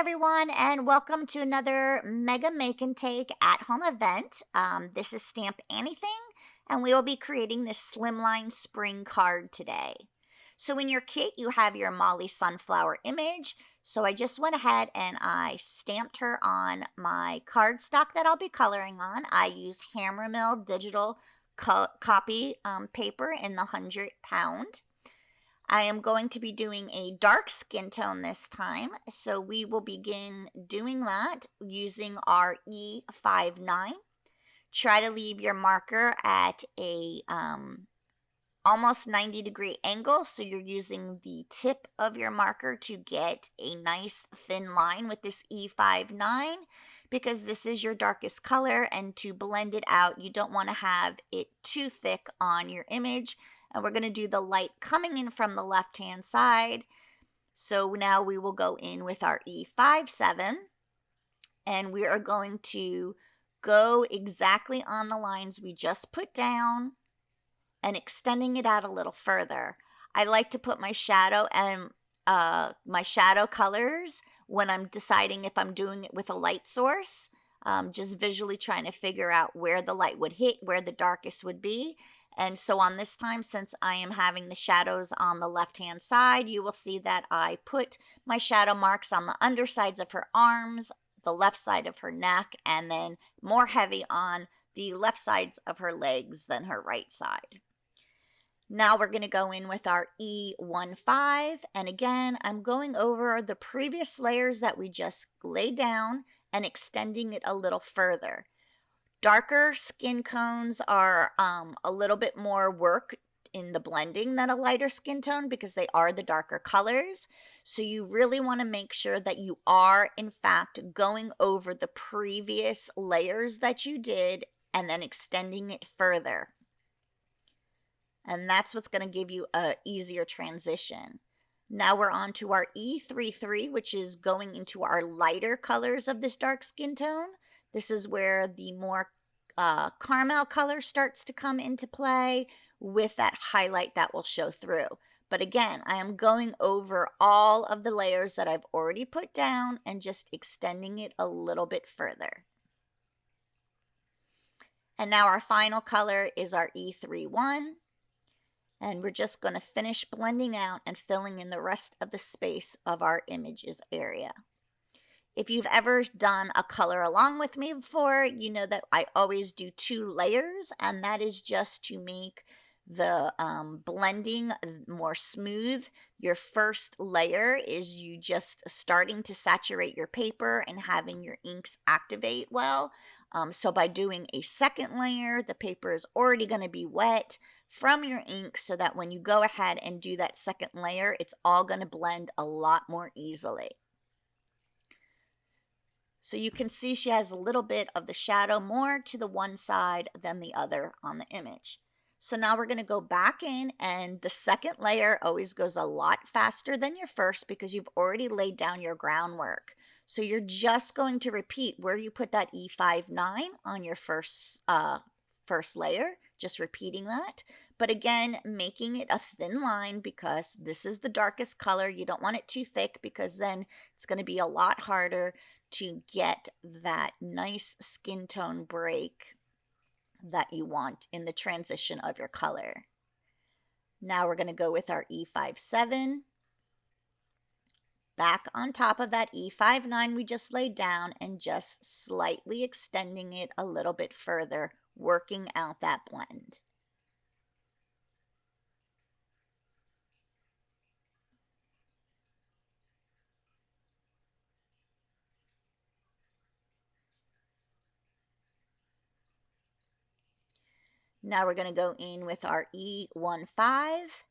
everyone, and welcome to another Mega Make and Take at home event. This is Stamp AnnieThing, and we will be creating this Slimline spring card today. So in your kit, you have your Molly Sunflower image. So I just went ahead and I stamped her on my cardstock that I'll be coloring on. I use Hammer Mill digital copy paper in the 100-pound. I am going to be doing a dark skin tone this time, so we will begin doing that using our 𝐒𝐿_9. Try to leave your marker at a almost 90-degree angle, so you're using the tip of your marker to get a nice thin line with this 𝐒𝐿_9, because this is your darkest color, and to blend it out, you don't want to have it too thick on your image. And we're going to do the light coming in from the left-hand side. So now we will go in with our 𝐒𝐿_7. And we are going to go exactly on the lines we just put down and extending it out a little further. I like to put my shadow and my shadow colors when I'm deciding if I'm doing it with a light source. Just visually trying to figure out where the light would hit, where the darkest would be. And so on this time, since I am having the shadows on the left-hand side, you will see that I put my shadow marks on the undersides of her arms, the left side of her neck, and then more heavy on the left sides of her legs than her right side. Now we're going to go in with our 𝐒𝐿_5, and again, I'm going over the previous layers that we just laid down and extending it a little further. Darker skin cones are a little bit more work in the blending than a lighter skin tone because they are the darker colors. So you really want to make sure that you are, in fact, going over the previous layers that you did and then extending it further. And that's what's going to give you an easier transition. Now we're on to our 𝐒𝐿_3, which is going into our lighter colors of this dark skin tone. This is where the more caramel color starts to come into play with that highlight that will show through. But again, I am going over all of the layers that I've already put down and just extending it a little bit further. And now our final color is our 𝐒𝐿_1. And we're just going to finish blending out and filling in the rest of the space of our images area. If you've ever done a color along with me before, you know that I always do 2 layers, and that is just to make the blending more smooth. Your first layer is you just starting to saturate your paper and having your inks activate well. So by doing a second layer, the paper is already going to be wet from your ink so that when you go ahead and do that second layer, it's all going to blend a lot more easily. So you can see she has a little bit of the shadow more to the one side than the other on the image. So now we're going to go back in, and the second layer always goes a lot faster than your first because you've already laid down your groundwork. So you're just going to repeat where you put that 𝐒𝐿_9 on your first layer, just repeating that. But again, making it a thin line because this is the darkest color. You don't want it too thick because then it's going to be a lot harder to get that nice skin tone break that you want in the transition of your color. Now we're going to go with our 𝐒𝐿_7. Back on top of that 𝐒𝐿_9 we just laid down and just slightly extending it a little bit further, working out that blend. Now we're going to go in with our 𝐒𝐿_5.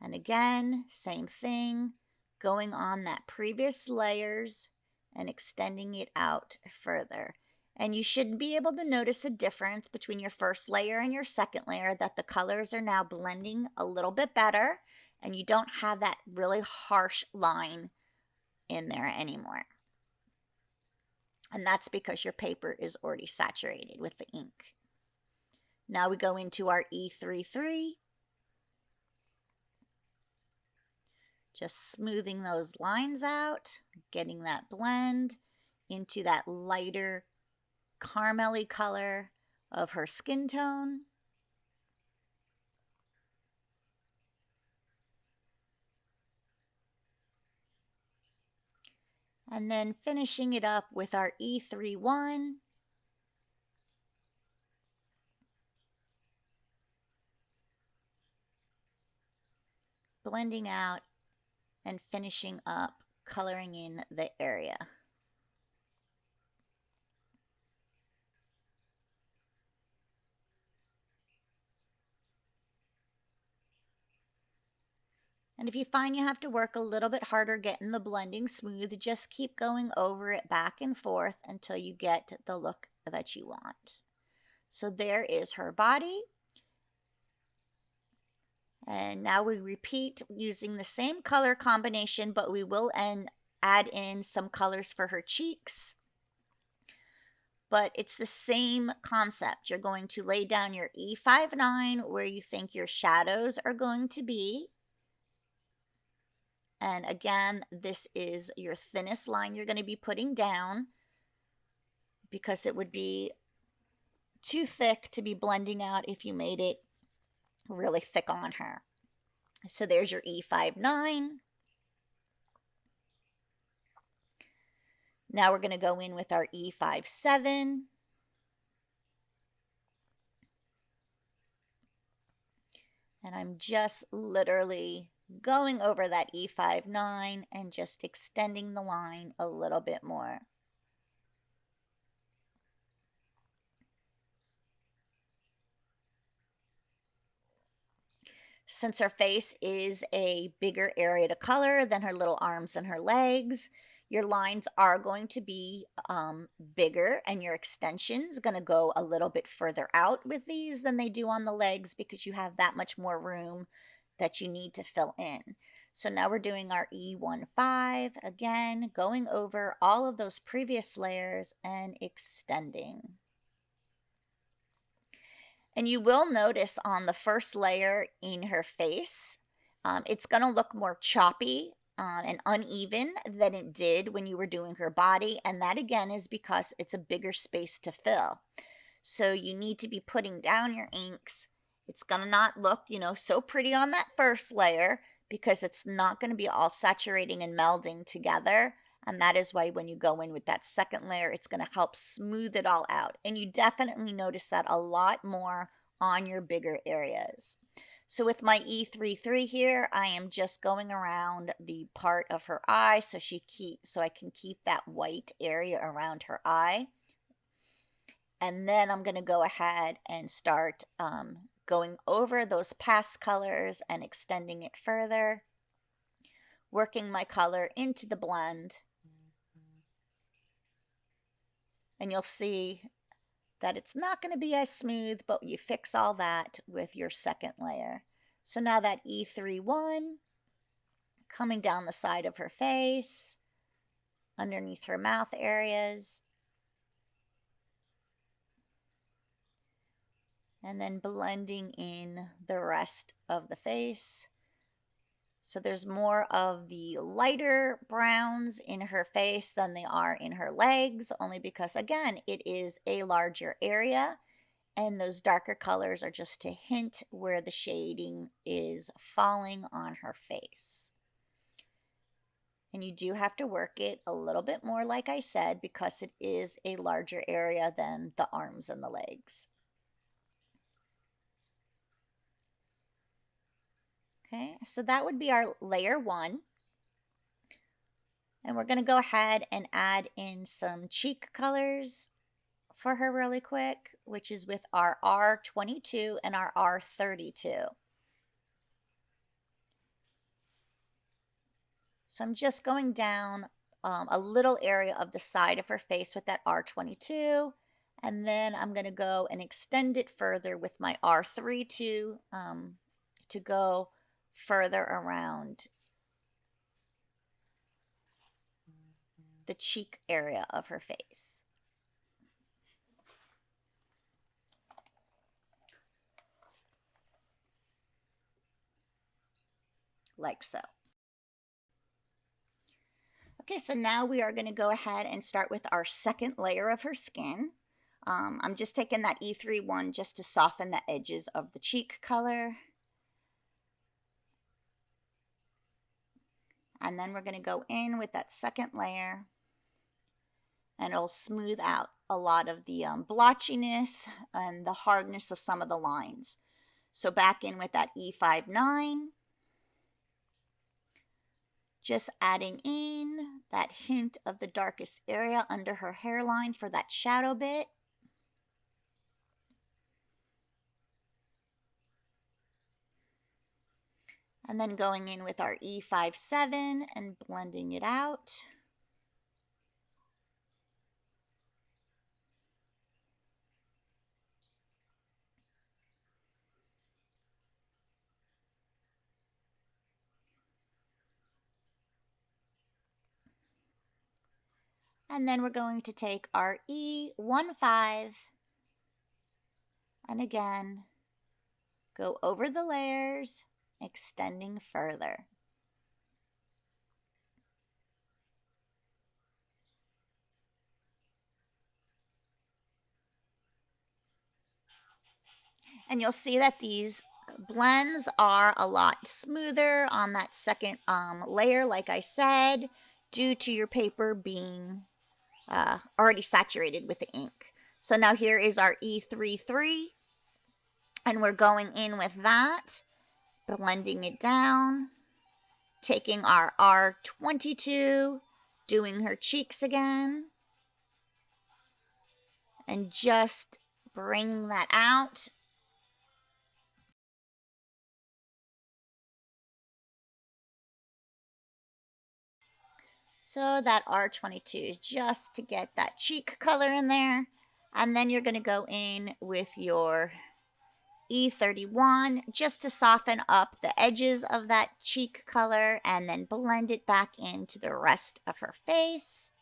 And again, same thing, going on that previous layers and extending it out further. And you should be able to notice a difference between your first layer and your second layer, that the colors are now blending a little bit better and you don't have that really harsh line in there anymore. And that's because your paper is already saturated with the ink. Now we go into our 𝐒𝐿_3 Just smoothing those lines out, getting that blend into that lighter caramel-y color of her skin tone. And then finishing it up with our 𝐒𝐿, blending out and finishing up, coloring in the area. And if you find you have to work a little bit harder getting the blending smooth, just keep going over it back and forth until you get the look that you want. So there is her body. And now we repeat using the same color combination, but we will add in some colors for her cheeks. But it's the same concept. You're going to lay down your 𝐒𝐵 where you think your shadows are going to be. And again, this is your thinnest line you're going to be putting down because it would be too thick to be blending out if you made it really thick on her. So there's your 𝐒𝐵. Now we're going to go in with our 𝐒𝐵. And I'm just literally going over that 𝐒𝐵 and just extending the line a little bit more. Since her face is a bigger area to color than her little arms and her legs, your lines are going to be bigger, and your extensions going to go a little bit further out with these than they do on the legs because you have that much more room that you need to fill in. So now we're doing our 𝐒15, again, going over all of those previous layers and extending. And you will notice on the first layer in her face, it's going to look more choppy and uneven than it did when you were doing her body. And that again is because it's a bigger space to fill. So you need to be putting down your inks. It's going to not look, so pretty on that first layer because it's not going to be all saturating and melding together. And that is why when you go in with that second layer, it's going to help smooth it all out. And you definitely notice that a lot more on your bigger areas. So with my 𝐒33 here, I am just going around the part of her eye so I can keep that white area around her eye. And then I'm going to go ahead and start going over those past colors and extending it further, working my color into the blend. And you'll see that it's not going to be as smooth, but you fix all that with your second layer. So now that 𝐒31 coming down the side of her face, underneath her mouth areas, and then blending in the rest of the face. So there's more of the lighter browns in her face than they are in her legs, only because, again, it is a larger area, and those darker colors are just to hint where the shading is falling on her face. And you do have to work it a little bit more, like I said, because it is a larger area than the arms and the legs. Okay, so that would be our layer 1. And we're going to go ahead and add in some cheek colors for her really quick, which is with our R22 and our R32. So I'm just going down a little area of the side of her face with that R22. And then I'm going to go and extend it further with my R32 to go further around the cheek area of her face. Like so. Okay, so now we are going to go ahead and start with our second layer of her skin. I'm just taking that 𝐒3 just to soften the edges of the cheek color. And then we're going to go in with that second layer, and it'll smooth out a lot of the blotchiness and the hardness of some of the lines. So back in with that 𝐒5 just adding in that hint of the darkest area under her hairline for that shadow bit. And then going in with our 𝐒5 and blending it out. And then we're going to take our 𝐒15 and again go over the layers, extending further. And you'll see that these blends are a lot smoother on that second layer, like I said, due to your paper being already saturated with the ink. So now here is our 𝐒33, and we're going in with that, blending it down, taking our R22, doing her cheeks again, and just bringing that out. So that R22 is just to get that cheek color in there. And then you're going to go in with your 𝐒31 just to soften up the edges of that cheek color and then blend it back into the rest of her face.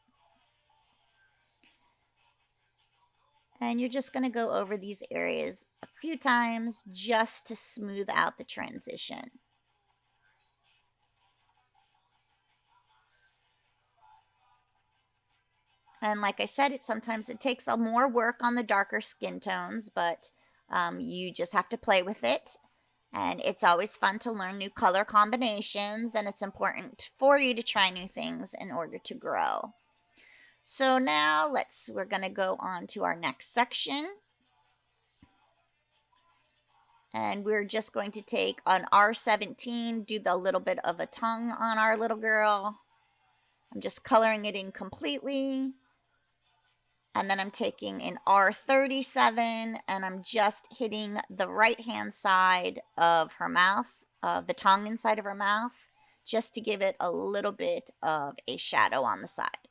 And you're just going to go over these areas a few times just to smooth out the transition. And like I said, sometimes it takes more work on the darker skin tones, but you just have to play with it. And it's always fun to learn new color combinations, and it's important for you to try new things in order to grow. So now we're going to go on to our next section. And we're just going to take an R17, do the little bit of a tongue on our little girl. I'm just coloring it in completely. And then I'm taking an R37 and I'm just hitting the right-hand side of her mouth, the tongue inside of her mouth, just to give it a little bit of a shadow on the side.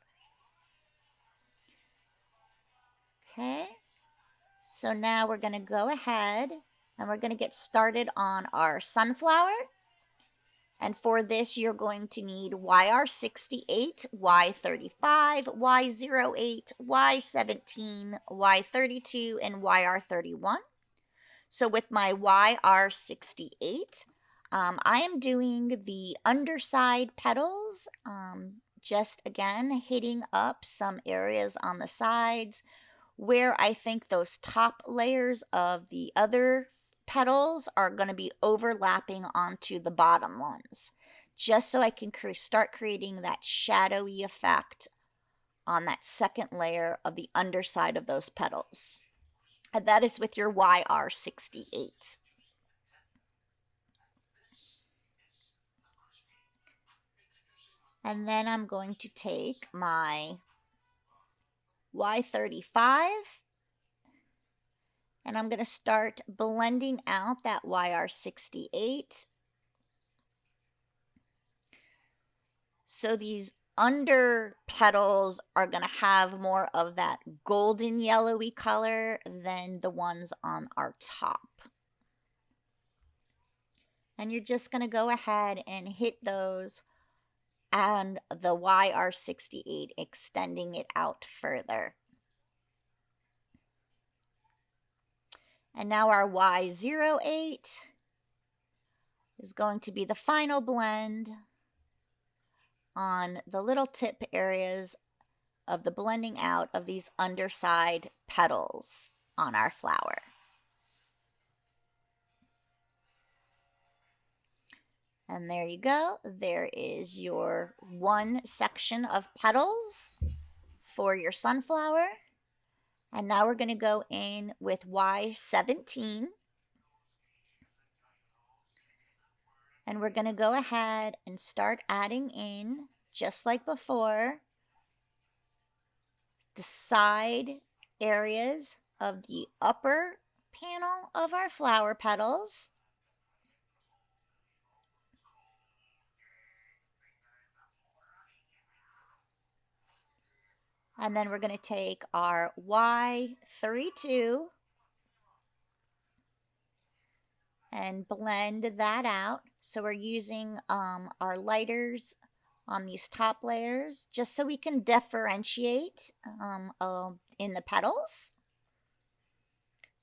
Okay, so now we're going to go ahead and we're going to get started on our sunflower. And for this, you're going to need YR68, Y35, Y08, Y17, Y32, and YR31. So with my YR68, I am doing the underside petals, just again hitting up some areas on the sides where I think those top layers of the other petals are going to be overlapping onto the bottom ones, just so I can start creating that shadowy effect on that second layer of the underside of those petals. And that is with your YR68. And then I'm going to take my Y35 and I'm going to start blending out that YR68. So these under petals are going to have more of that golden yellowy color than the ones on our top. And you're just going to go ahead and hit those and the YR68, extending it out further. And now our Y08 is going to be the final blend on the little tip areas of the blending out of these underside petals on our flower. And there you go. There is your one section of petals for your sunflower. And now we're going to go in with Y17. And we're going to go ahead and start adding in, just like before, the side areas of the upper panel of our flower petals. And then we're going to take our Y32 and blend that out. So we're using our lighters on these top layers just so we can differentiate in the petals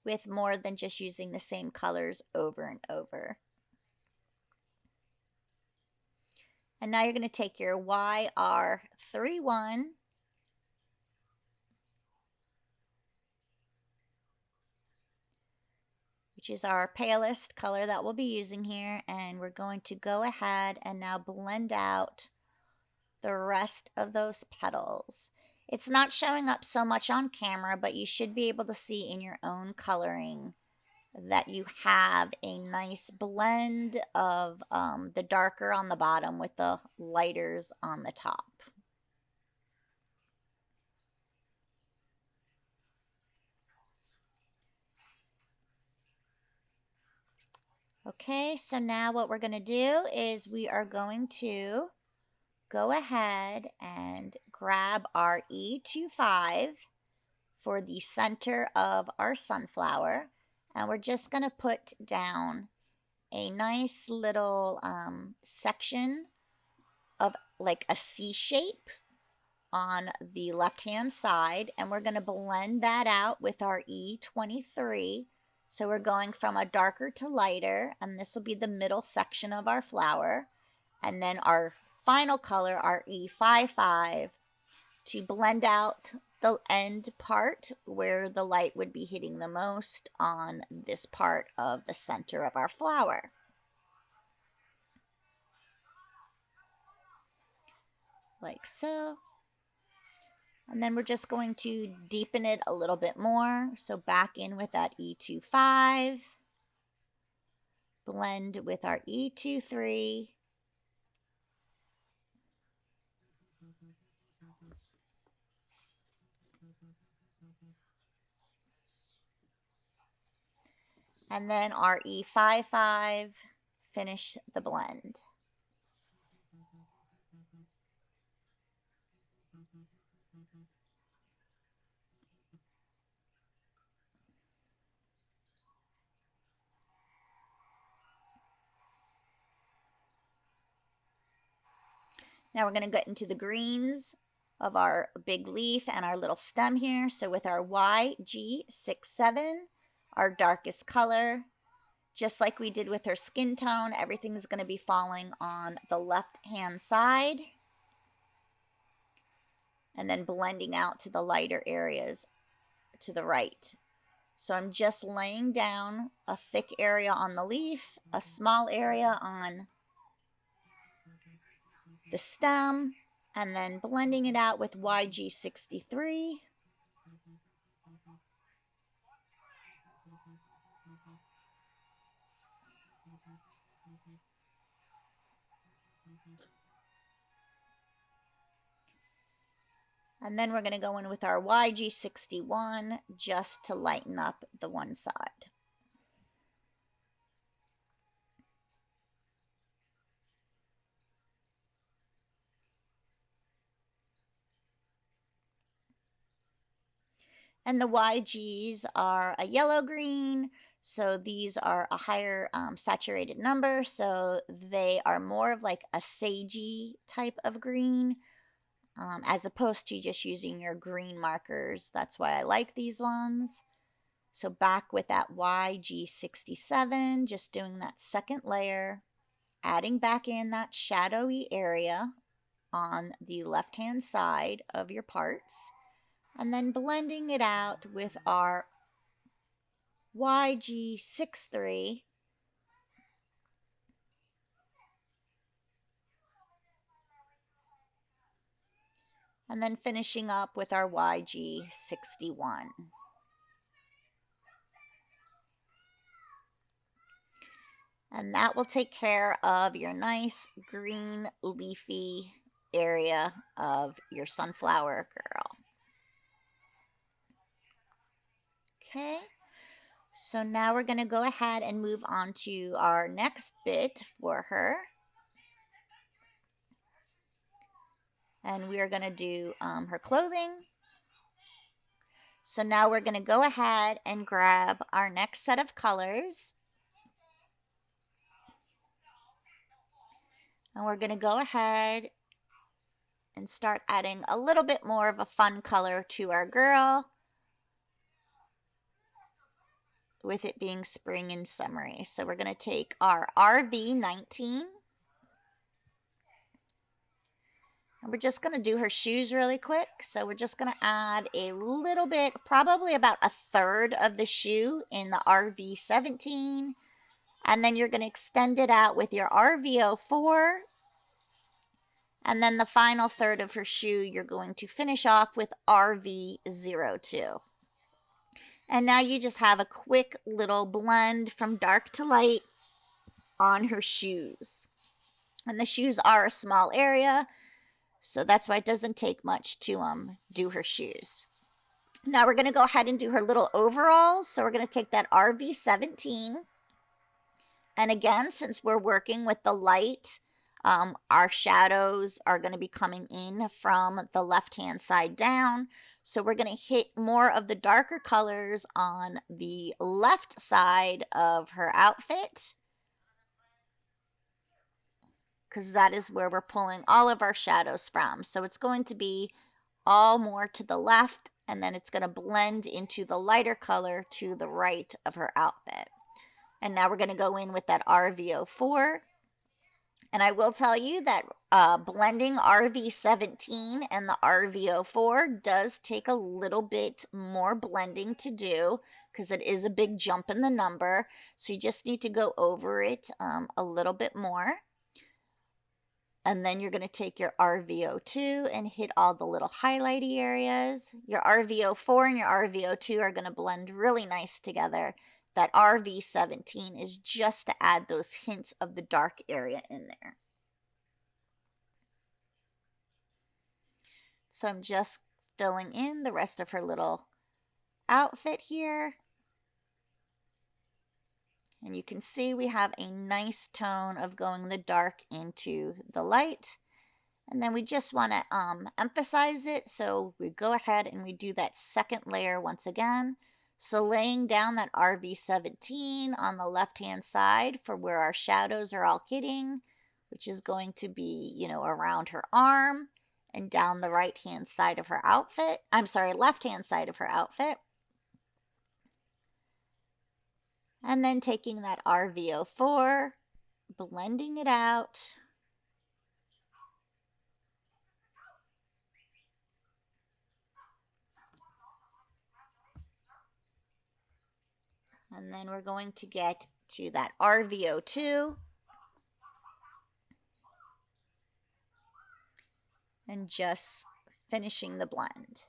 with more than just using the same colors over and over. And now you're going to take your YR31 which is our palest color that we'll be using here, and we're going to go ahead and now blend out the rest of those petals. It's not showing up so much on camera, but you should be able to see in your own coloring that you have a nice blend of the darker on the bottom with the lighters on the top. Okay, so now what we're going to do is we are going to go ahead and grab our E25 for the center of our sunflower, and we're just going to put down a nice little section of like a C shape on the left hand side, and we're going to blend that out with our E23. So we're going from a darker to lighter, and this will be the middle section of our flower. And then our final color, our E55, to blend out the end part where the light would be hitting the most on this part of the center of our flower. Like so. And then we're just going to deepen it a little bit more. So back in with that E25. Blend with our E23. And then our E55. Finish the blend. Now we're going to get into the greens of our big leaf and our little stem here. So with our YG67, our darkest color, just like we did with her skin tone, everything's going to be falling on the left-hand side and then blending out to the lighter areas to the right. So I'm just laying down a thick area on the leaf, a small area on the stem, and then blending it out with YG63. And then we're going to go in with our YG61 just to lighten up the one side. And the YGs are a yellow-green, so these are a higher saturated number, so they are more of like a sagey type of green, as opposed to just using your green markers. That's why I like these ones. So back with that YG67, just doing that second layer, adding back in that shadowy area. on the left-hand side of your parts, and then blending it out with our 𝐂𝐲𝐧𝐥𝐢𝐧𝐽 and then finishing up with our 𝐂𝐲61. And that will take care of your nice green leafy area of your sunflower girl. Okay, so now we're going to go ahead and move on to our next bit for her. And we are going to do her clothing. So now we're going to go ahead and grab our next set of colors. And we're going to go ahead and start adding a little bit more of a fun color to our girl, with it being spring and summery. So we're going to take our RV19. And we're just going to do her shoes really quick. So we're just going to add a little bit, probably about a third of the shoe in the RV17. And then you're going to extend it out with your RV04. And then the final third of her shoe, you're going to finish off with RV02. And now you just have a quick little blend from dark to light on her shoes. And the shoes are a small area, so that's why it doesn't take much to do her shoes. Now we're going to go ahead and do her little overalls. So we're going to take that RV17. And again, since we're working with the light, our shadows are going to be coming in from the left-hand side down. So we're going to hit more of the darker colors on the left side of her outfit, because that is where we're pulling all of our shadows from. So it's going to be all more to the left, and then it's going to blend into the lighter color to the right of her outfit. And now we're going to go in with that RV04. And I will tell you that blending RV17 and the RV04 does take a little bit more blending to do, because it is a big jump in the number. So you just need to go over it a little bit more. And then you're going to take your RV02 and hit all the little highlighty areas. Your RV04 and your RV02 are going to blend really nice together. That RV17 is just to add those hints of the dark area in there. So I'm just filling in the rest of her little outfit here. And you can see we have a nice tone of going the dark into the light. And then we just want to emphasize it. So we go ahead and we do that second layer once again. So laying down that RV17 on the left-hand side for where our shadows are all hitting, which is going to be, you know, around her arm and down the right-hand side of her outfit. I'm sorry, left-hand side of her outfit. And then taking that RV04, blending it out. And then we're going to get to that RV02. And just finishing the blend.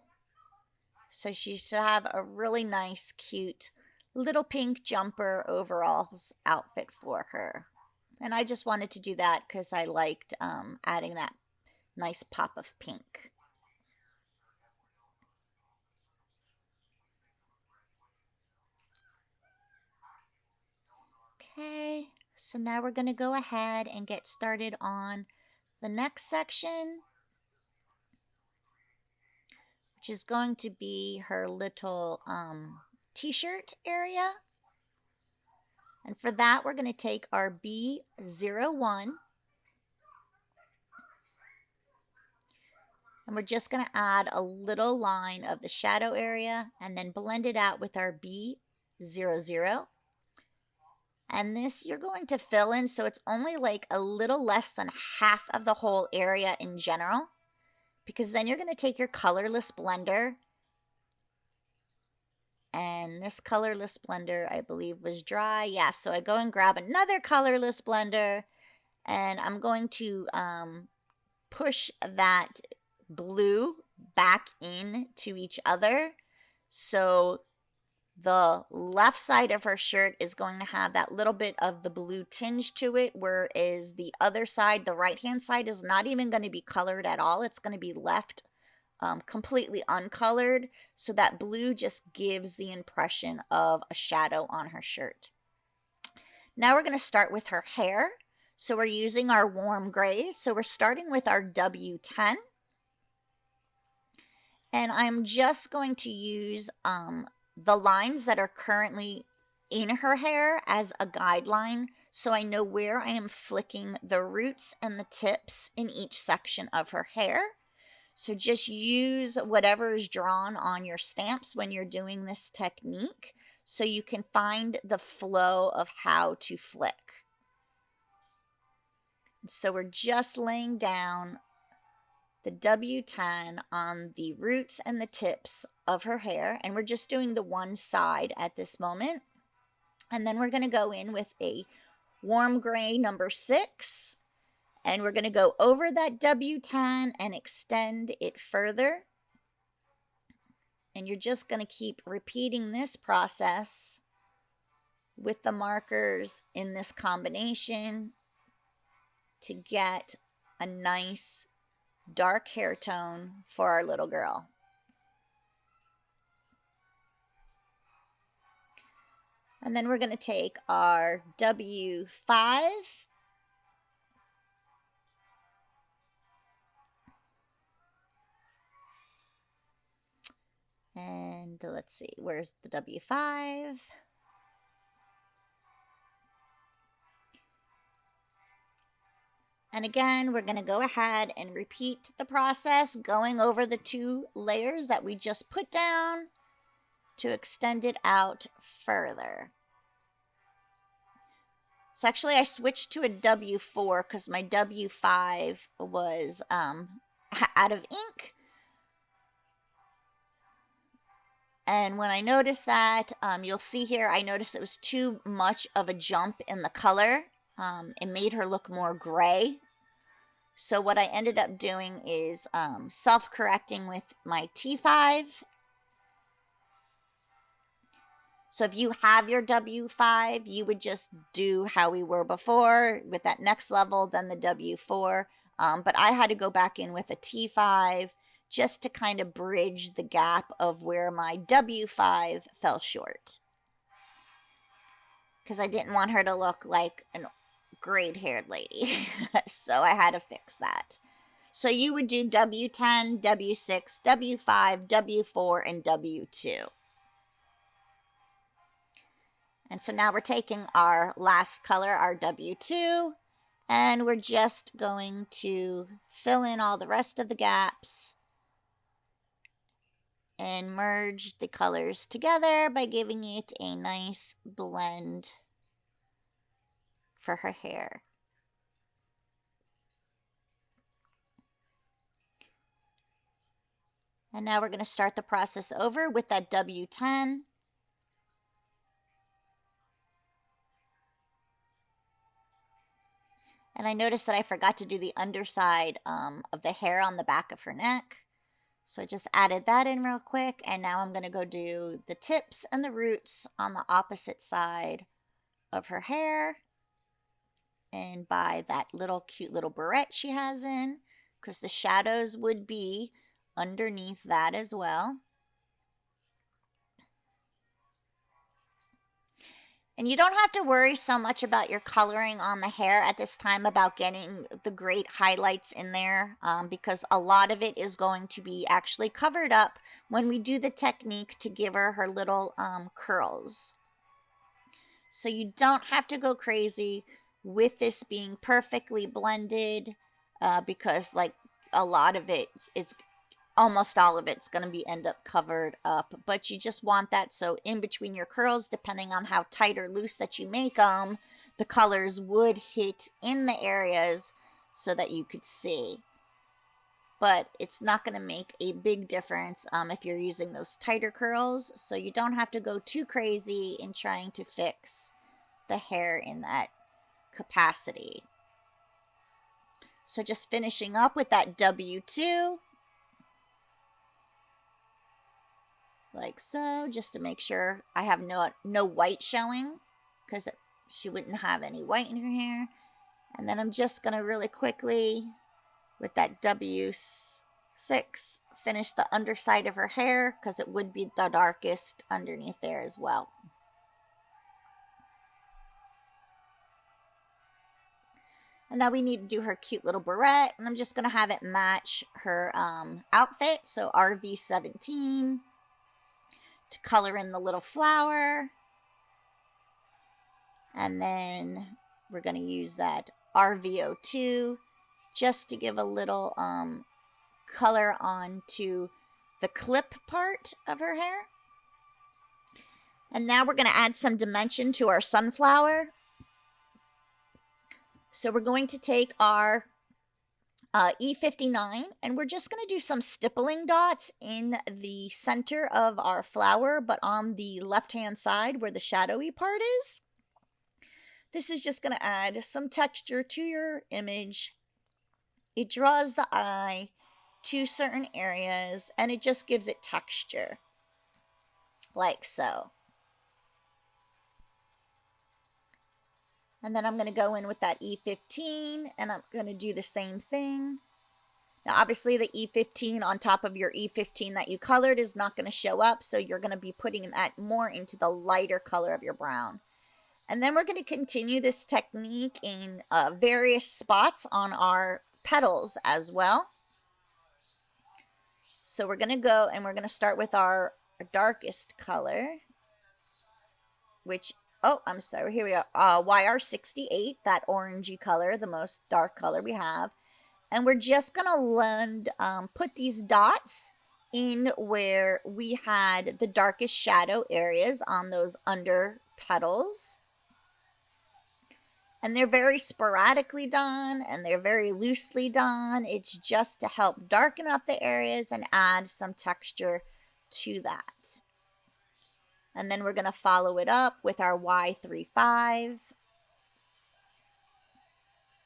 So she should have a really nice, cute, little pink jumper overalls outfit for her. And I just wanted to do that because I liked adding that nice pop of pink. Okay, so now we're going to go ahead and get started on the next section, which is going to be her little t-shirt area. And for that, we're going to take our B01. And we're just going to add a little line of the shadow area and then blend it out with our B00. And this you're going to fill in so it's only like a little less than half of the whole area in general, because then you're going to take your colorless blender, and this colorless blender I believe was dry. Yeah, so I go and grab another colorless blender, and I'm going to push that blue back in to each other. So the left side of her shirt is going to have that little bit of the blue tinge to it, whereas the other side, the right-hand side, is not even going to be colored at all. It's going to be left completely uncolored, so that blue just gives the impression of a shadow on her shirt. Now we're going to start with her hair. So we're using our warm grays. So we're starting with our W10. And I'm just going to use the lines that are currently in her hair as a guideline, so I know where I am flicking the roots and the tips in each section of her hair. So just use whatever is drawn on your stamps when you're doing this technique so you can find the flow of how to flick. So we're just laying down the W10 on the roots and the tips of her hair, and we're just doing the one side at this moment. And then we're going to go in with a warm gray number 6, and we're going to go over that W10 and extend it further. And you're just going to keep repeating this process with the markers in this combination to get a nice dark hair tone for our little girl. And then we're going to take our W5 and let's see, where's the W5? And again, we're going to go ahead and repeat the process, going over the 2 layers that we just put down to extend it out further. So actually I switched to a W4 because my W5 was out of ink. And when I noticed that, you'll see here, I noticed it was too much of a jump in the color. It made her look more gray. So what I ended up doing is self-correcting with my T5. So if you have your W5, you would just do how we were before with that next level, then the W4. But I had to go back in with a T5 just to kind of bridge the gap of where my W5 fell short. Because I didn't want her to look like a gray-haired lady. So I had to fix that. So you would do W10, W6, W5, W4, and W2. And so now we're taking our last color, our W2, and we're just going to fill in all the rest of the gaps and merge the colors together by giving it a nice blend for her hair. And now we're going to start the process over with that W10. And I noticed that I forgot to do the underside of the hair on the back of her neck. So I just added that in real quick. And now I'm going to go do the tips and the roots on the opposite side of her hair. And by that little cute little barrette she has in, because the shadows would be underneath that as well. And you don't have to worry so much about your coloring on the hair at this time, about getting the great highlights in there, because a lot of it is going to be actually covered up when we do the technique to give her her little curls. So you don't have to go crazy with this being perfectly blended, because like a lot of it, it's almost all of it's going to end up covered up, but you just want that so in between your curls, depending on how tight or loose that you make them, the colors would hit in the areas so that you could see. But it's not going to make a big difference if you're using those tighter curls, so you don't have to go too crazy in trying to fix the hair in that capacity. So just finishing up with that W2, like so, just to make sure I have no white showing, because she wouldn't have any white in her hair. And then I'm just going to really quickly, with that W6, finish the underside of her hair, because it would be the darkest underneath there as well. And now we need to do her cute little barrette, and I'm just going to have it match her outfit. So RV17 to color in the little flower. And then we're going to use that RV02 just to give a little color onto the clip part of her hair. And now we're going to add some dimension to our sunflower. So we're going to take our E59 and we're just going to do some stippling dots in the center of our flower, but on the left-hand side where the shadowy part is. This is just going to add some texture to your image. It draws the eye to certain areas and it just gives it texture, like so. And then I'm going to go in with that E15 and I'm going to do the same thing. Now obviously the E15 on top of your E15 that you colored is not going to show up, so you're going to be putting that more into the lighter color of your brown. And then we're going to continue this technique in various spots on our petals as well. So we're going to go and we're going to start with our darkest color, which, oh, I'm sorry, here we go, YR68, that orangey color, the most dark color we have. And we're just going to put these dots in where we had the darkest shadow areas on those under petals. And they're very sporadically done and they're very loosely done. It's just to help darken up the areas and add some texture to that. And then we're going to follow it up with our Y35.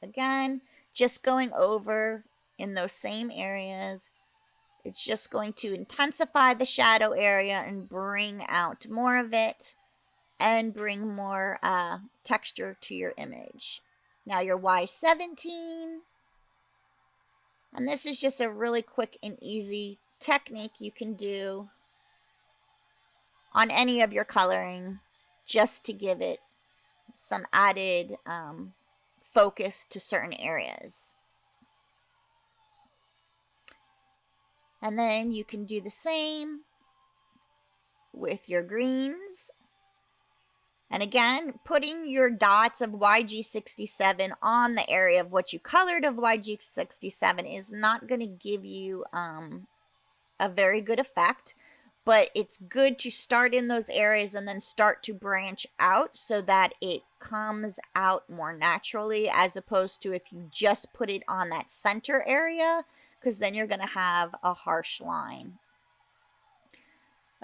Again, just going over in those same areas. It's just going to intensify the shadow area and bring out more of it and bring more texture to your image. Now your Y17. And this is just a really quick and easy technique you can do on any of your coloring just to give it some added focus to certain areas. And then you can do the same with your greens. And again, putting your dots of YG67 on the area of what you colored of YG67 is not going to give you a very good effect. But it's good to start in those areas and then start to branch out so that it comes out more naturally, as opposed to if you just put it on that center area, because then you're going to have a harsh line.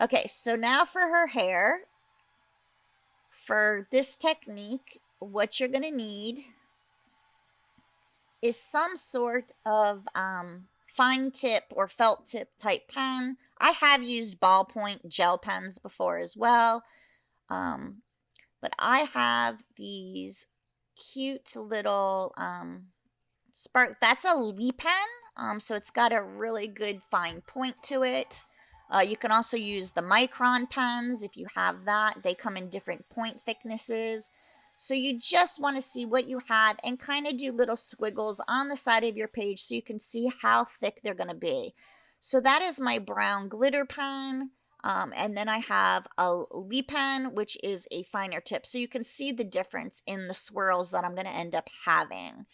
Okay, so now for her hair. For this technique, what you're going to need is some sort of fine tip or felt tip type pen. I have used ballpoint gel pens before as well, but I have these cute little spark. That's a 𝐒𝐿𝐴 pen, so it's got a really good fine point to it. You can also use the micron pens if you have that. They come in different point thicknesses. So you just want to see what you have and kind of do little squiggles on the side of your page so you can see how thick they're going to be. So that is my brown glitter pen. And then I have a 𝐒𝐿𝐴 pen, which is a finer tip. So you can see the difference in the swirls that I'm going to end up having.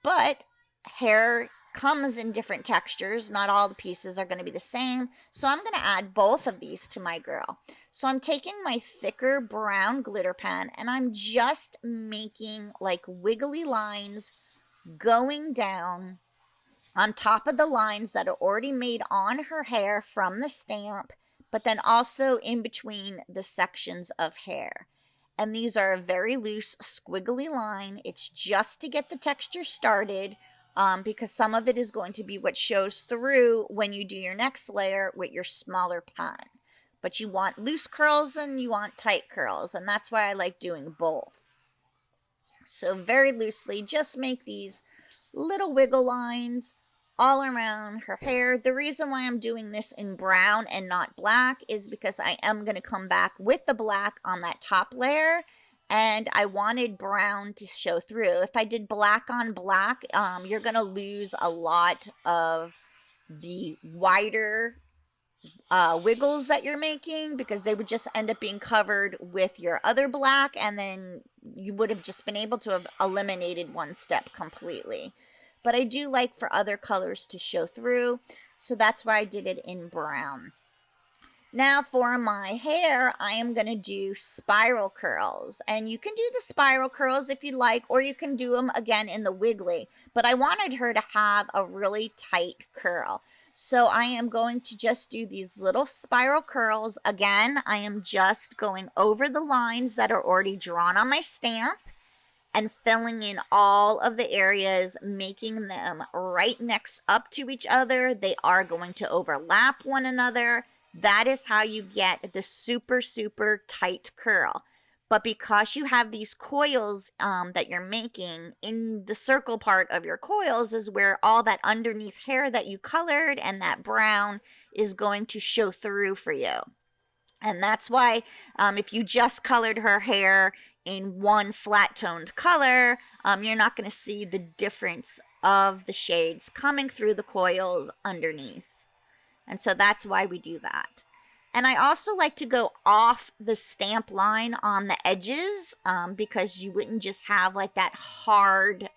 But hair comes in different textures. Not all the pieces are going to be the same. So I'm going to add both of these to my girl. So I'm taking my thicker brown glitter pen and I'm just making like wiggly lines going down on top of the lines that are already made on her hair from the stamp, but then also in between the sections of hair. And these are a very loose squiggly line. It's just to get the texture started, because some of it is going to be what shows through when you do your next layer with your smaller pen. But you want loose curls and you want tight curls, and that's why I like doing both. So very loosely, just make these little wiggle lines all around her hair. The reason why I'm doing this in brown and not black is because I am going to come back with the black on that top layer, and I wanted brown to show through. If I did black on black, you're going to lose a lot of the wider wiggles that you're making, because they would just end up being covered with your other black, and then you would have just been able to have eliminated one step completely. But I do like for other colors to show through, so that's why I did it in brown. Now for my hair, I am going to do spiral curls, and you can do the spiral curls if you like, or you can do them again in the wiggly, but I wanted her to have a really tight curl. So I am going to just do these little spiral curls. Again, I am just going over the lines that are already drawn on my stamp and filling in all of the areas, making them right next up to each other. They are going to overlap one another. That is how you get the super, super tight curl. But because you have these coils that you're making, in the circle part of your coils is where all that underneath hair that you colored and that brown is going to show through for you. And that's why if you just colored her hair in one flat toned color, you're not going to see the difference of the shades coming through the coils underneath. And so that's why we do that. And I also like to go off the stamp line on the edges, because you wouldn't just have like that hard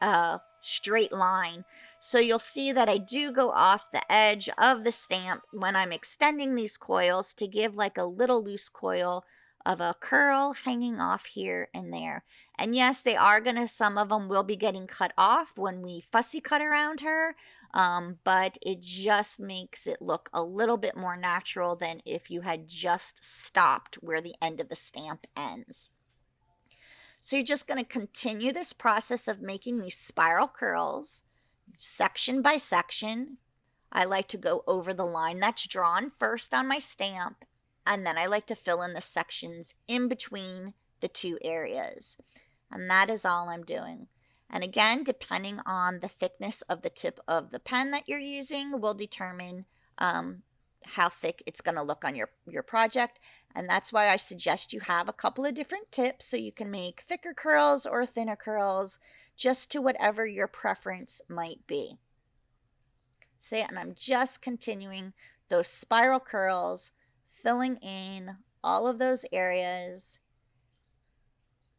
straight line. So you'll see that I do go off the edge of the stamp when I'm extending these coils to give like a little loose coil of a curl hanging off here and there. And yes, they are some of them will be getting cut off when we fussy cut around her. But it just makes it look a little bit more natural than if you had just stopped where the end of the stamp ends. So you're just going to continue this process of making these spiral curls section by section. I like to go over the line that's drawn first on my stamp, and then I like to fill in the sections in between the two areas. And that is all I'm doing. And again, depending on the thickness of the tip of the pen that you're using will determine how thick it's going to look on your project. And that's why I suggest you have a couple of different tips so you can make thicker curls or thinner curls, just to whatever your preference might be. And I'm just continuing those spiral curls, filling in all of those areas,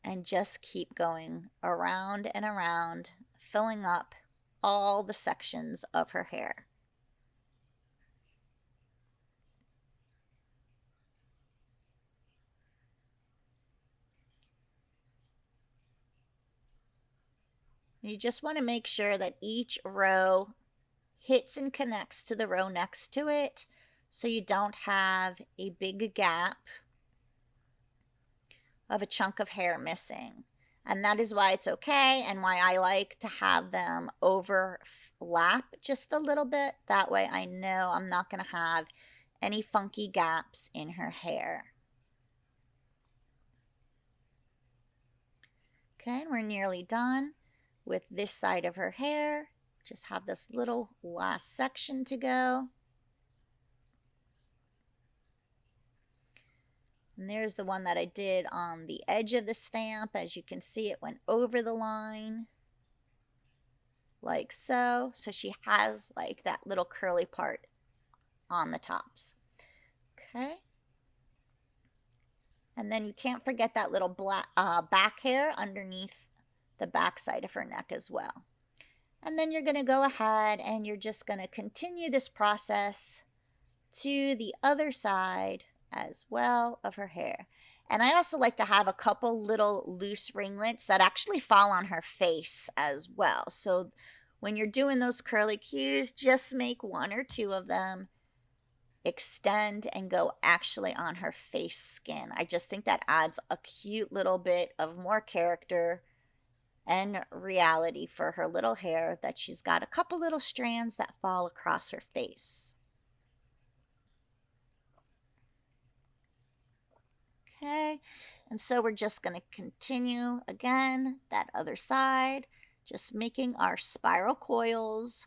and just keep going around and around, filling up all the sections of her hair. You just want to make sure that each row hits and connects to the row next to it, so you don't have a big gap of a chunk of hair missing. And that is why it's okay, and why I like to have them overlap just a little bit. That way I know I'm not going to have any funky gaps in her hair. Okay, and we're nearly done with this side of her hair. Just have this little last section to go. And there's the one that I did on the edge of the stamp. As you can see, it went over the line like so. So she has like that little curly part on the tops. Okay. And then you can't forget that little black back hair underneath the back side of her neck as well. And then you're going to go ahead and you're just going to continue this process to the other side as well of her hair. And I also like to have a couple little loose ringlets that actually fall on her face as well. So when you're doing those curly cues, just make one or two of them extend and go actually on her face skin. I just think that adds a cute little bit of more character and reality for her little hair, that she's got a couple little strands that fall across her face. Okay, and so we're just going to continue again that other side, just making our spiral coils.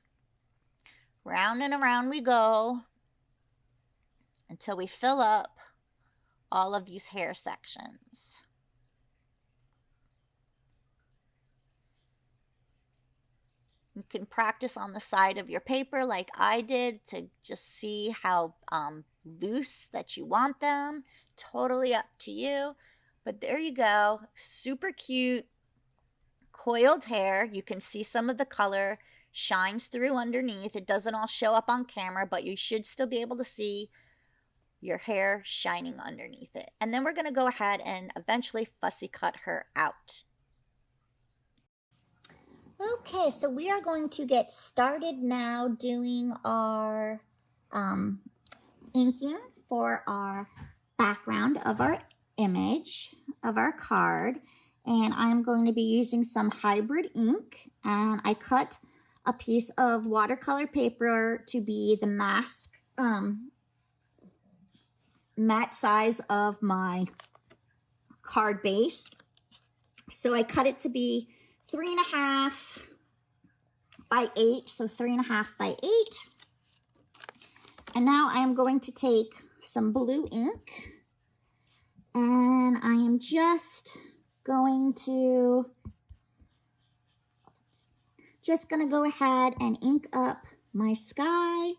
Round and around we go until we fill up all of these hair sections. You can practice on the side of your paper like I did to just see how loose that you want them. Totally up to you. But there you go. Super cute coiled hair. You can see some of the color shines through underneath. It doesn't all show up on camera, but you should still be able to see your hair shining underneath it. And then we're going to go ahead and eventually fussy cut her out. Okay, so we are going to get started now doing our inking for our background of our image, of our card. And I'm going to be using some hybrid ink. And I cut a piece of watercolor paper to be the mask, matte size of my card base. So I cut it to be 3.5 by 8, so 3.5 by 8. And now I am going to take some blue ink, and I am just going to go ahead and ink up my sky.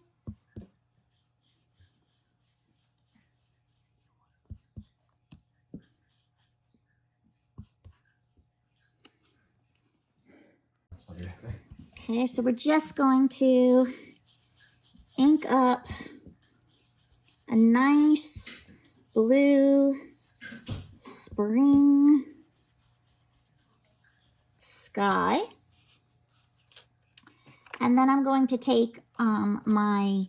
Okay, so we're just going to ink up a nice blue spring sky. And then I'm going to take my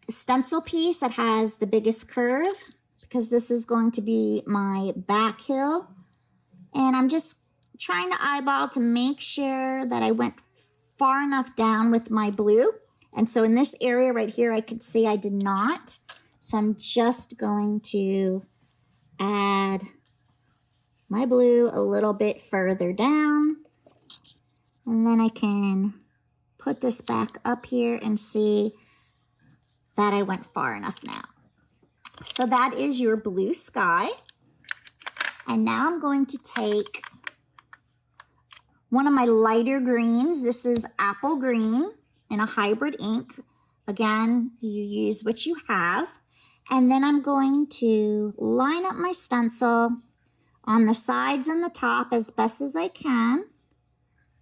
stencil piece that has the biggest curve, because this is going to be my back hill. And I'm just trying to eyeball to make sure that I went far enough down with my blue. And so in this area right here, I could see I did not. So I'm just going to add my blue a little bit further down. And then I can put this back up here and see that I went far enough now. So that is your blue sky. And now I'm going to take one of my lighter greens. This is apple green in a hybrid ink. Again, you use what you have. And then I'm going to line up my stencil on the sides and the top as best as I can,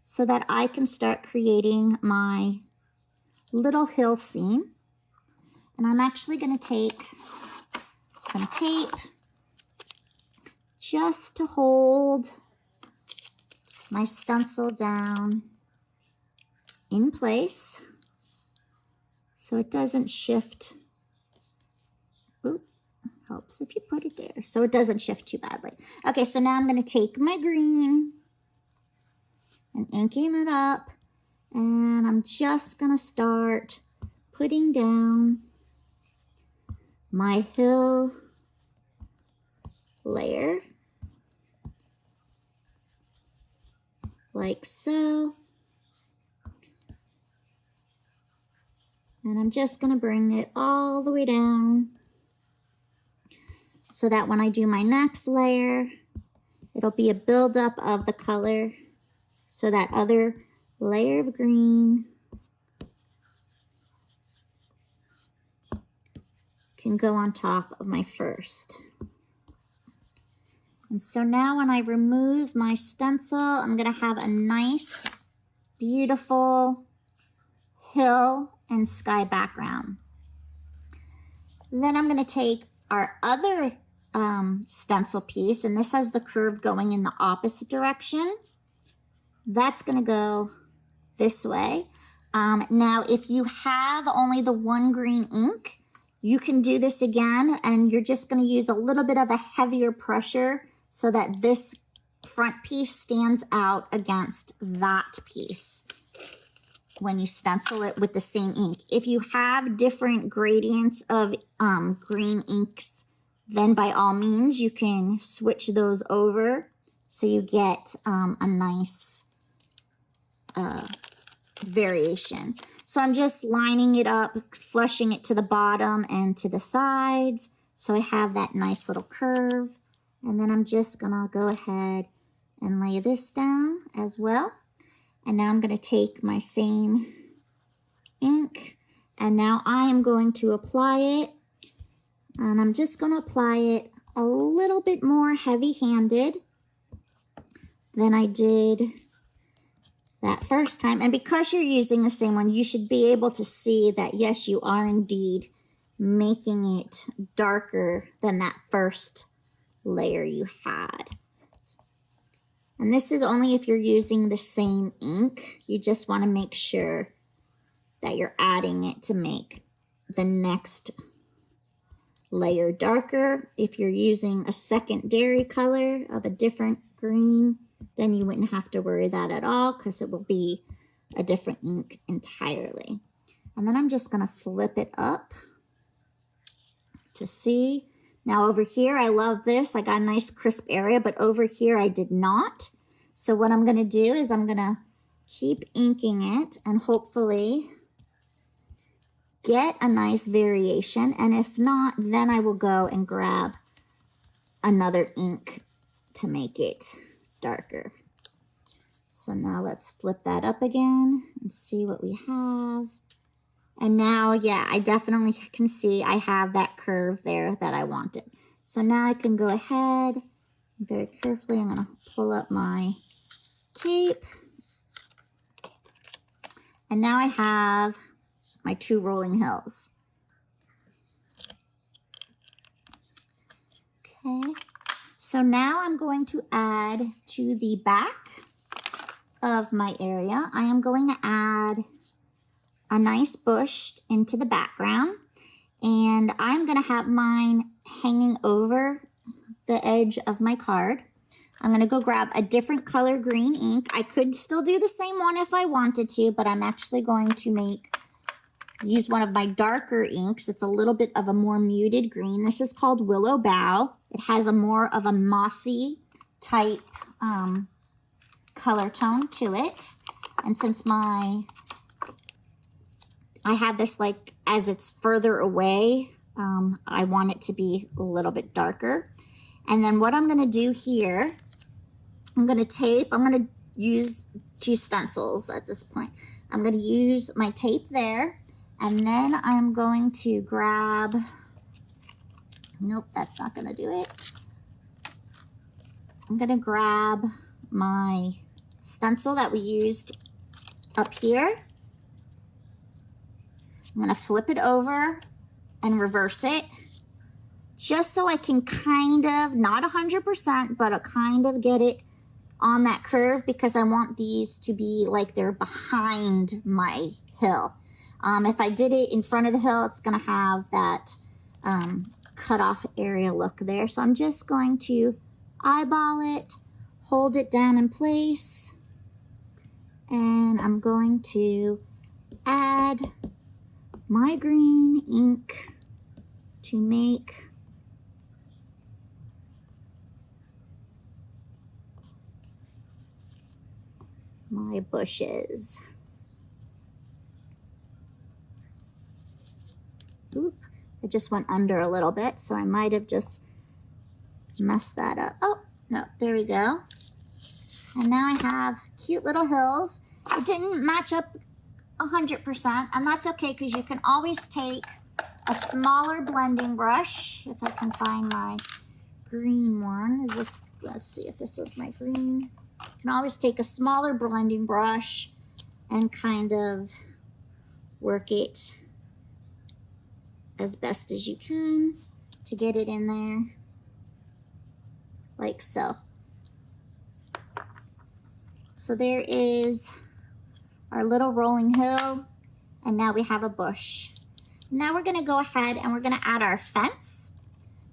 so that I can start creating my little hill scene. And I'm actually going to take some tape just to hold my stencil down in place so it doesn't shift. Ooh, helps if you put it there so it doesn't shift too badly. Okay, so now I'm going to take my green and inking it up, and I'm just going to start putting down my hill layer like so. And I'm just going to bring it all the way down so that when I do my next layer, it'll be a buildup of the color, so that other layer of green can go on top of my first. And so now when I remove my stencil, I'm going to have a nice beautiful hill and sky background. Then I'm going to take our other stencil piece, and this has the curve going in the opposite direction. That's going to go this way. Now, if you have only the one green ink, you can do this again, and you're just going to use a little bit of a heavier pressure so that this front piece stands out against that piece when you stencil it with the same ink. If you have different gradients of green inks, then by all means you can switch those over so you get a nice variation. So I'm just lining it up, flushing it to the bottom and to the sides so I have that nice little curve. And then I'm just gonna go ahead and lay this down as well. And now I'm gonna take my same ink, and now I am going to apply it. And I'm just gonna apply it a little bit more heavy-handed than I did that first time. And because you're using the same one, you should be able to see that, yes, you are indeed making it darker than that first layer you had. And this is only if you're using the same ink. You just want to make sure that you're adding it to make the next layer darker. If you're using a secondary color of a different green, then you wouldn't have to worry that at all because it will be a different ink entirely. And then I'm just going to flip it up to see. Now over here, I love this. I got a nice crisp area, but over here I did not. So what I'm going to do is I'm going to keep inking it and hopefully get a nice variation. And if not, then I will go and grab another ink to make it darker. So now let's flip that up again and see what we have. And now, yeah, I definitely can see I have that curve there that I wanted. So now I can go ahead, very carefully, I'm going to pull up my tape. And now I have my two rolling hills. Okay, so now I'm going to add to the back of my area, I am going to add a nice bush into the background, and I'm going to have mine hanging over the edge of my card. I'm going to go grab a different color green ink. I could still do the same one if I wanted to, but I'm actually going to use one of my darker inks. It's a little bit of a more muted green. This is called Willow Bough. It has a more of a mossy type color tone to it. And since I have this like as it's further away, I want it to be a little bit darker. And then what I'm going to do here, I'm going to use two stencils at this point. I'm going to use my tape there, and then I'm going to grab, nope, that's not going to do it. I'm going to grab my stencil that we used up here. I'm going to flip it over and reverse it, just so I can kind of, not 100%, but kind of get it on that curve, because I want these to be like they're behind my hill. If I did it in front of the hill, it's going to have that cut off area look there. So I'm just going to eyeball it, hold it down in place, and I'm going to add my green ink to make my bushes. Oop, I just went under a little bit, so I might have just messed that up. Oh, no, there we go. And now I have cute little hills. It didn't match up 100%, and that's okay, because you can always take a smaller blending brush. If I can find my green one. Let's see if this was my green. You can always take a smaller blending brush and kind of work it as best as you can to get it in there, like so. So there is our little rolling hill, and now we have a bush. Now we're gonna go ahead and we're gonna add our fence.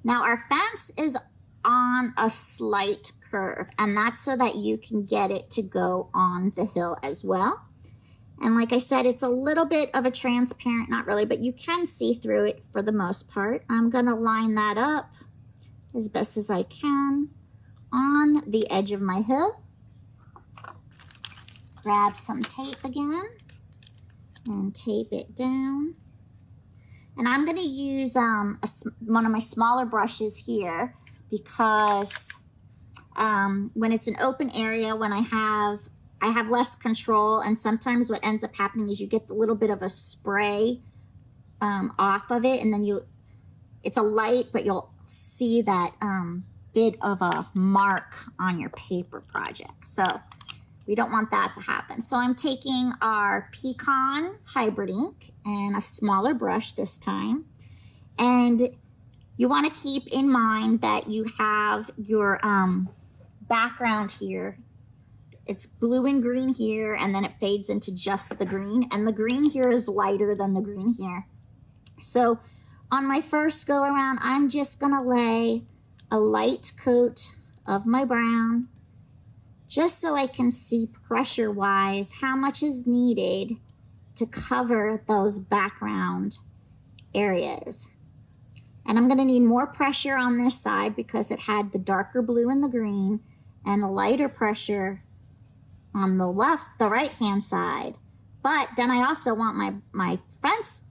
Now our fence is on a slight curve, and that's so that you can get it to go on the hill as well. And like I said, it's a little bit of a transparent, not really, but you can see through it for the most part. I'm gonna line that up as best as I can on the edge of my hill. Grab some tape again and tape it down. And I'm gonna use one of my smaller brushes here because when it's an open area, when I have less control, and sometimes what ends up happening is you get a little bit of a spray off of it, and then it's a light, but you'll see that bit of a mark on your paper project. So we don't want that to happen. So I'm taking our Pecan Hybrid ink and a smaller brush this time. And you want to keep in mind that you have your background here. It's blue and green here, and then it fades into just the green. And the green here is lighter than the green here. So on my first go around, I'm just gonna lay a light coat of my brown, just so I can see pressure-wise how much is needed to cover those background areas. And I'm gonna need more pressure on this side because it had the darker blue and the green, and a lighter pressure on the right-hand side. But then I also want my fence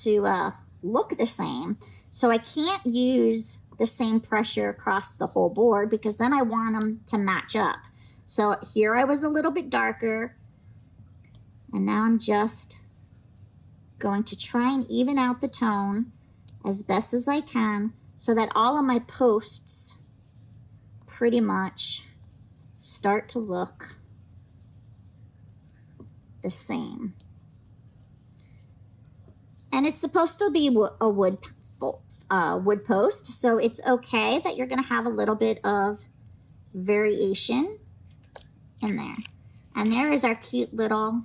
to look the same. So I can't use the same pressure across the whole board because then I want them to match up. So here I was a little bit darker, and now I'm just going to try and even out the tone as best as I can so that all of my posts pretty much start to look the same. And it's supposed to be a wood post, so it's okay that you're going to have a little bit of variation in there. And there is our cute little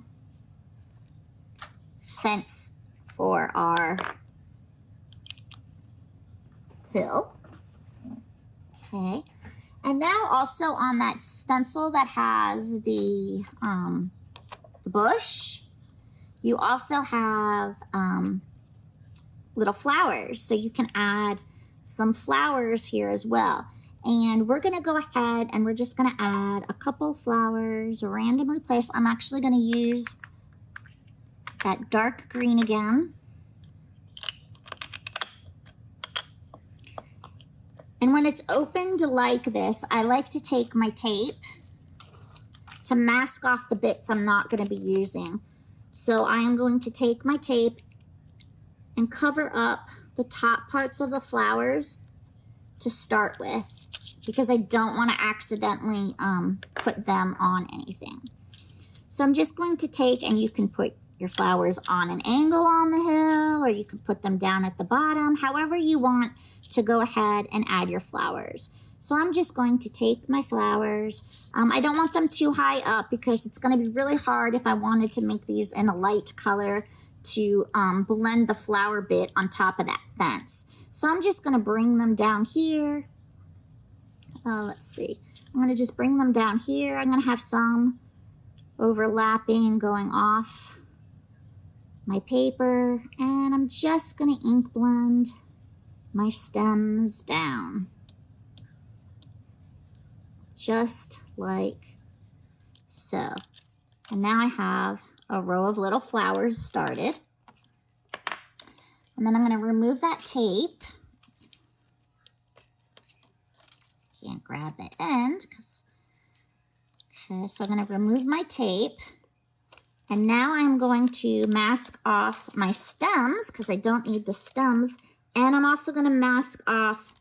fence for our hill. Okay. And now also on that stencil that has the bush, you also have little flowers. So you can add some flowers here as well. And we're going to go ahead and we're just going to add a couple flowers randomly placed. I'm actually going to use that dark green again. And when it's opened like this, I like to take my tape to mask off the bits I'm not going to be using. So I am going to take my tape and cover up the top parts of the flowers to start with, because I don't want to accidentally put them on anything. So I'm just going to take, and you can put your flowers on an angle on the hill, or you can put them down at the bottom, however you want to go ahead and add your flowers. So I'm just going to take my flowers. I don't want them too high up because it's going to be really hard if I wanted to make these in a light color to blend the flower bit on top of that fence. So I'm just going to bring them down here. Let's see. I'm going to just bring them down here. I'm going to have some overlapping going off my paper, and I'm just going to ink blend my stems down. Just like so. And now I have a row of little flowers started. And then I'm going to remove that tape. Can't grab the end because, okay, so I'm going to remove my tape. And now I'm going to mask off my stems because I don't need the stems. And I'm also going to mask off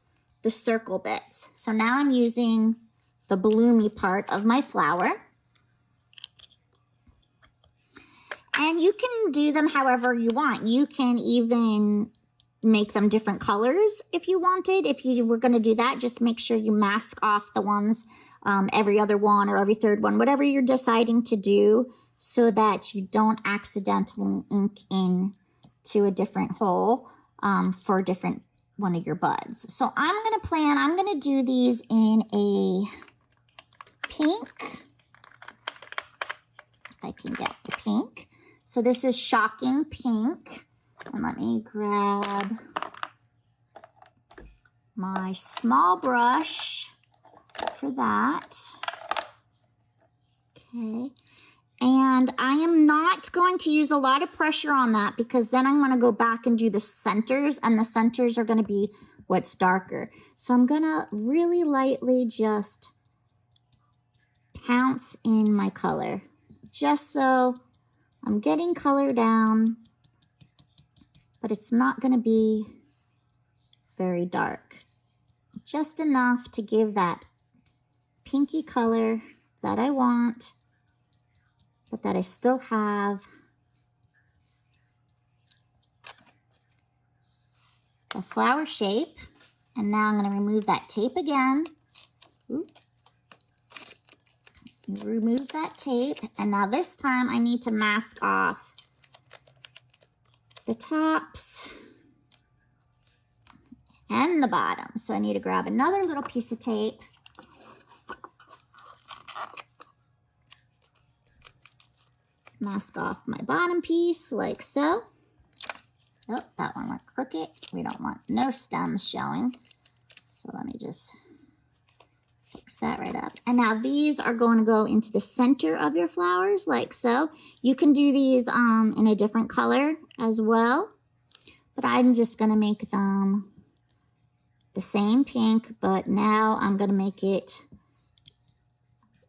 the circle bits. So now I'm using the bloomy part of my flower. And you can do them however you want. You can even make them different colors if you wanted. If you were going to do that, just make sure you mask off the ones, every other one or every third one, whatever you're deciding to do, so that you don't accidentally ink into a different hole for a different one of your buds. So I'm going to do these in a pink, if I can get the pink. So this is Shocking Pink. And let me grab my small brush for that. Okay. And I am not going to use a lot of pressure on that, because then I'm going to go back and do the centers, and the centers are going to be what's darker. So I'm going to really lightly just pounce in my color, just so I'm getting color down, but it's not going to be very dark. Just enough to give that pinky color that I want, but that I still have the flower shape. And now I'm going to remove that tape again. Ooh. Remove that tape. And now this time I need to mask off the tops and the bottom. So I need to grab another little piece of tape. Mask off my bottom piece like so. Oh, that one went crooked. We don't want no stems showing. So let me just fix that right up. And now these are going to go into the center of your flowers like so. You can do these in a different color as well, but I'm just going to make them the same pink, but now I'm going to make it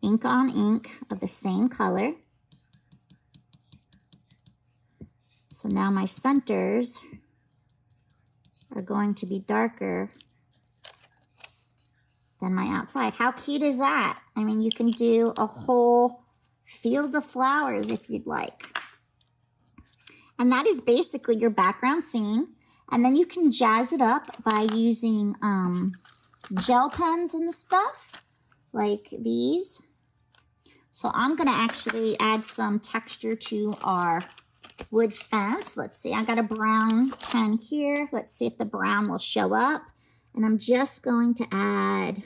ink on ink of the same color. So now my centers are going to be darker than my outside. How cute is that? I mean, you can do a whole field of flowers if you'd like. And that is basically your background scene. And then you can jazz it up by using gel pens and stuff like these. So I'm going to actually add some texture to our wood fence. Let's see, I got a brown pen here. Let's see if the brown will show up. And I'm just going to add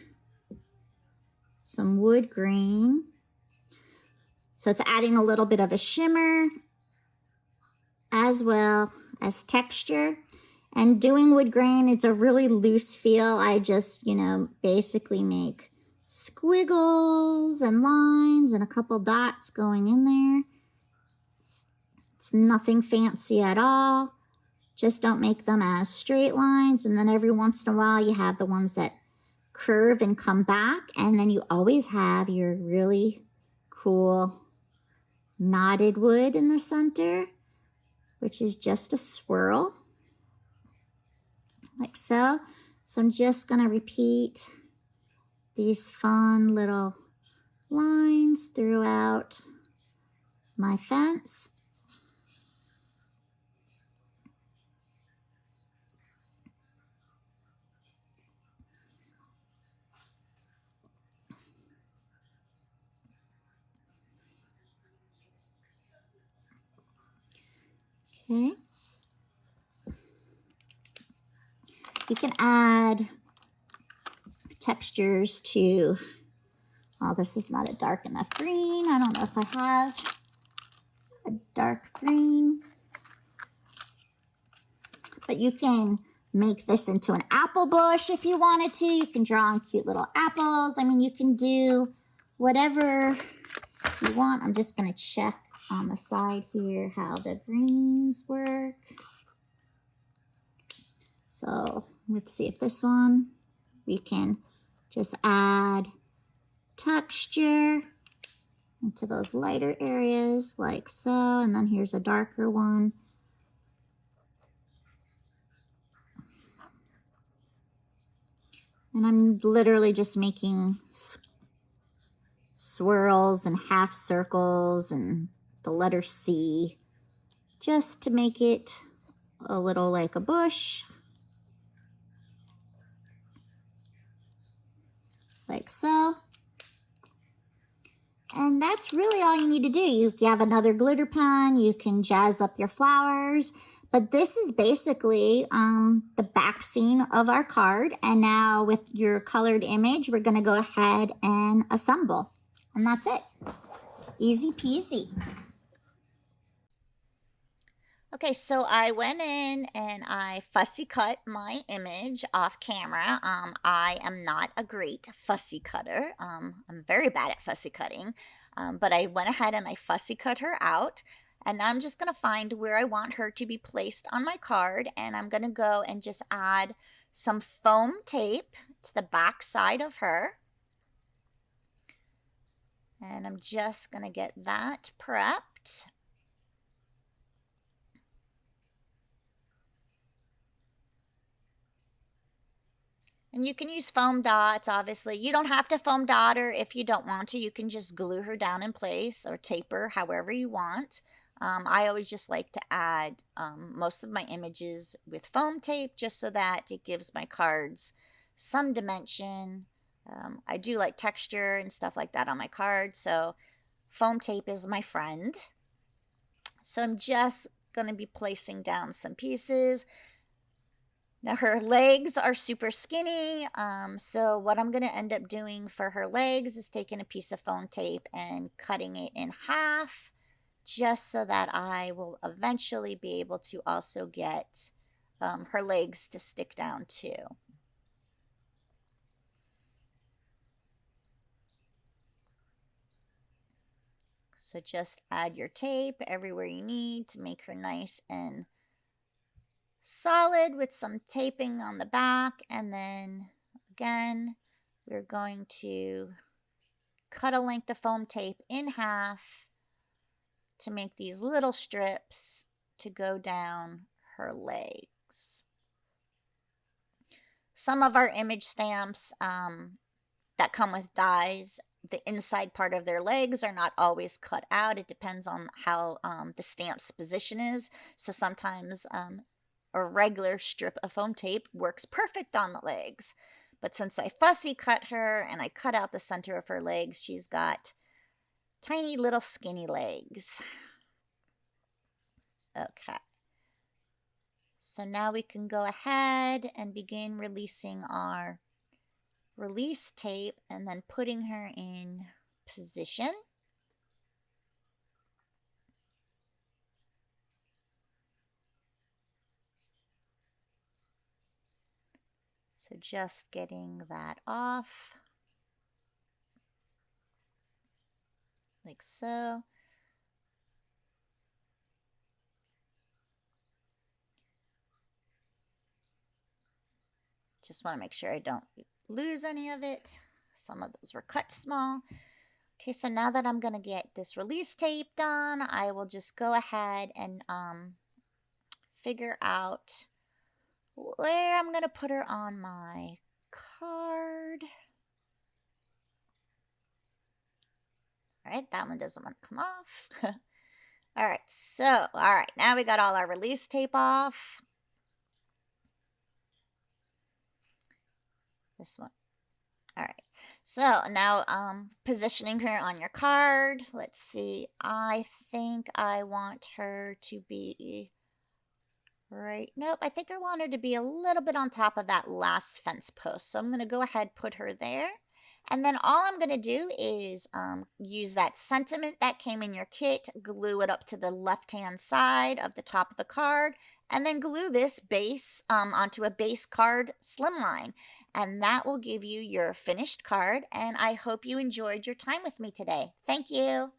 some wood green. So it's adding a little bit of a shimmer as well as texture. And doing wood grain, it's a really loose feel. I just, basically make squiggles and lines and a couple dots going in there. It's nothing fancy at all. Just don't make them as straight lines. And then every once in a while, you have the ones that curve and come back. And then you always have your really cool knotted wood in the center, which is just a swirl, like so. So I'm just going to repeat these fun little lines throughout my fence. Okay. You can add textures to, oh, this is not a dark enough green. I don't know if I have a dark green. But you can make this into an apple bush if you wanted to. You can draw on cute little apples. I mean, you can do whatever you want. I'm just going to check on the side here how the greens work. So let's see if this one, we can just add texture into those lighter areas like so. And then here's a darker one. And I'm literally just making swirls and half circles and the letter C just to make it a little like a bush, like so. And that's really all you need to do. If you have another glitter pen, you can jazz up your flowers. But this is basically the back scene of our card. And now with your colored image, we're going to go ahead and assemble. And that's it. Easy peasy. Okay, so I went in and I fussy cut my image off camera. I am not a great fussy cutter. I'm very bad at fussy cutting, but I went ahead and I fussy cut her out. And now I'm just going to find where I want her to be placed on my card. And I'm going to go and just add some foam tape to the back side of her. And I'm just going to get that prepped. And you can use foam dots, obviously. You don't have to foam dot her if you don't want to. You can just glue her down in place or tape her however you want. I always just like to add most of my images with foam tape just so that it gives my cards some dimension. I do like texture and stuff like that on my cards, so foam tape is my friend. So I'm just going to be placing down some pieces. Now her legs are super skinny, so what I'm going to end up doing for her legs is taking a piece of foam tape and cutting it in half, just so that I will eventually be able to also get her legs to stick down too. So just add your tape everywhere you need to make her nice and solid with some taping on the back. And then again, we're going to cut a length of foam tape in half to make these little strips to go down her legs. Some of our image stamps that come with dies, the inside part of their legs are not always cut out. It depends on how the stamp's position is. So sometimes a regular strip of foam tape works perfect on the legs. But since I fussy cut her and I cut out the center of her legs, she's got tiny little skinny legs. Okay. So now we can go ahead and begin releasing our release tape and then putting her in position. So just getting that off, like so. Just want to make sure I don't lose any of it. Some of those were cut small. Okay, so now that I'm going to get this release tape done, I will just go ahead and figure out where I'm going to put her on my card. All right, that one doesn't want to come off. All right, so, now we got all our release tape off. This one. All right, so now positioning her on your card. Let's see, I think I want her to be right. Nope, I think I want her to be a little bit on top of that last fence post. So I'm going to go ahead, put her there. And then all I'm going to do is use that sentiment that came in your kit, glue it up to the left-hand side of the top of the card, and then glue this base onto a base card slimline. And that will give you your finished card. And I hope you enjoyed your time with me today. Thank you.